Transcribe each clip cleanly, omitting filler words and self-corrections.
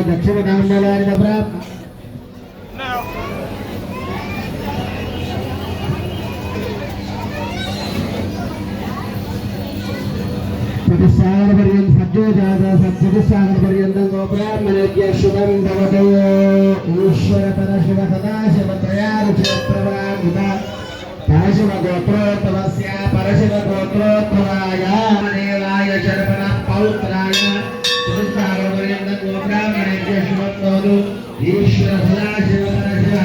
दक्षिण कांडलानि सत्सागरपर्यन्तं सज्जोजाता सत्सुसागरपर्यन्तं गोब्राह्मणेभ्यः शुभं भवतु। ईश्वर परशिव सदाशिव त्रयारुक्षेत्रवादिता परशिव गोत्रोत्तमस्य परशिव गोत्रोत्तमाय देवाय शर्मणः पौत्राय सत्सागरपर्यन्तं गोब्राह्मणेभ्यः शुभं भवतु। ईश्वर सदाशिव परशिव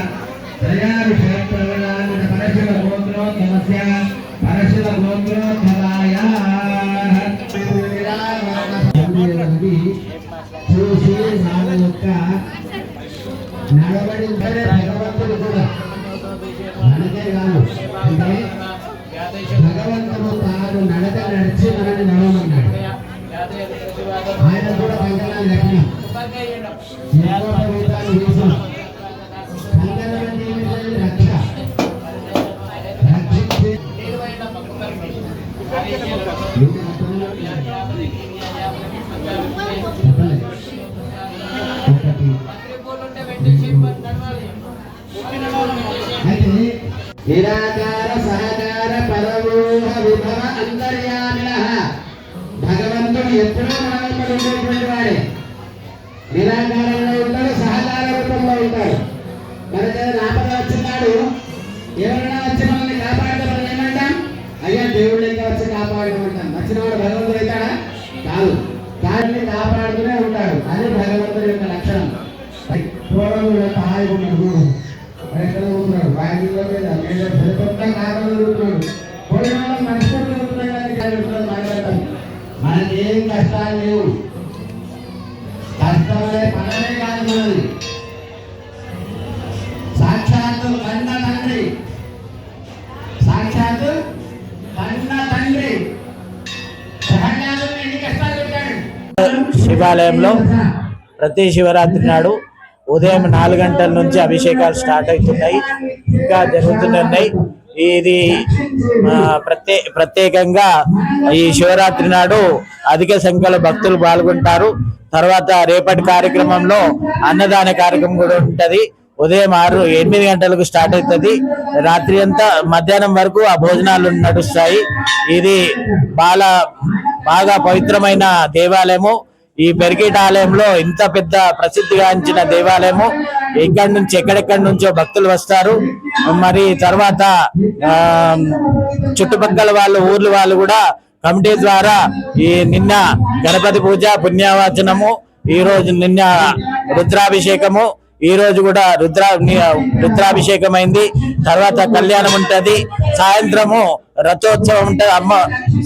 त्रयारुक्षेत्रवादिता परशिव गोत्रोत्तमस्य परशिव गोत्रोत्तमाय చూసి వాళ్ళ యొక్క నడవడి భగవంతుడు కూడా మనకే కాదు అంటే భగవంతుడు తాను నడక నడిచి మనల్ని నడవమన్నాడు. ఆయన కూడా కంకణాలు కట్టినాం, కంకణం రక్ష రక్షించి నిరాకార సహకార పరమోహ విభవ అంతర్యామినః భగవంతుడు ఎప్పుడూ మనలో ఉండేటువంటి వాడే. నిరాకారంలో ఉంటాడు, సహకార రూపంలో ఉంటాడు. మనకి ఆపద వచ్చినాడు ఎవరైనా వచ్చి మనల్ని కాపాడతామని ఏమంటాం? అయ్యా దేవుడు ఇంకా వచ్చి కాపాడమంటాం. వచ్చినవాడు భగవంతుడు అవుతాడా? కాదు, దాన్ని కాపాడుతూనే ఉంటాడు. అది భగవంతుడి యొక్క లక్షణం. పూర్వం హాయి ఉన్నాడు, ఎక్కడ ఉంటున్నాడు, బ్యాంకులో మనకి ఏం కష్టాలు లేవు. కష్టమే పనమే కాదు మనది. సాక్షాత్తు కన్న తండ్రి, సాక్షాత్తు కన్న తండ్రి ఎన్ని కష్టాలు పెట్టాడు. శివాలయంలో ప్రతి శివరాత్రి నాడు ఉదయం 4 గంటల నుంచి అభిషేకాలు స్టార్ట్ అవుతున్నాయి, ఇంకా జరుగుతున్నాయి. ఇది ప్రత్యేకంగా ఈ శివరాత్రి నాడు అధిక సంఖ్యలో భక్తులు పాల్గొంటారు. తర్వాత రేపటి కార్యక్రమంలో అన్నదాన కార్యక్రమం కూడా ఉంటది. ఉదయం 8 గంటలకు స్టార్ట్ అవుతుంది, రాత్రి అంతా మధ్యాహ్నం వరకు ఆ భోజనాలు నడుస్తాయి. ఇది బాగా పవిత్రమైన దేవాలయము. ఈ పెరిగేట ఆలయంలో ఇంత పెద్ద ప్రసిద్ధిగాంచిన దేవాలయము. ఇక్కడి నుంచి ఎక్కడెక్కడి నుంచో భక్తులు వస్తారు. మరి తర్వాత చుట్టుపక్కల ఊర్ల వాళ్ళు కూడా కమిటీ ద్వారా నిన్న గణపతి పూజ పుణ్యవాచనము, నిన్న రుద్రాభిషేకము, ఈ రోజు కూడా రుద్రాభిషేకం అయింది. తర్వాత కళ్యాణం ఉంటది, సాయంత్రము రథోత్సవం ఉంటది, అమ్మ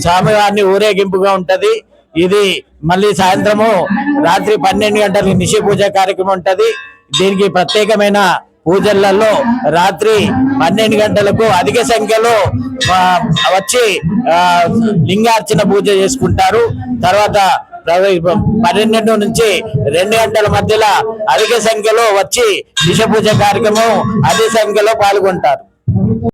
స్వామివారిని ఊరేగింపుగా ఉంటది. ఇది మళ్ళీ సాయంత్రము రాత్రి 12 గంటలకు నిషి పూజ కార్యక్రమం ఉంటది. దీనికి ప్రత్యేకమైన పూజలలో రాత్రి 12 గంటలకు అధిక సంఖ్యలో వచ్చి లింగార్చన పూజ చేసుకుంటారు. తర్వాత 12 నుంచి 2 గంటల మధ్యలో అధిక సంఖ్యలో వచ్చి నిషి పూజ కార్యక్రమం అధిక సంఖ్యలో పాల్గొంటారు.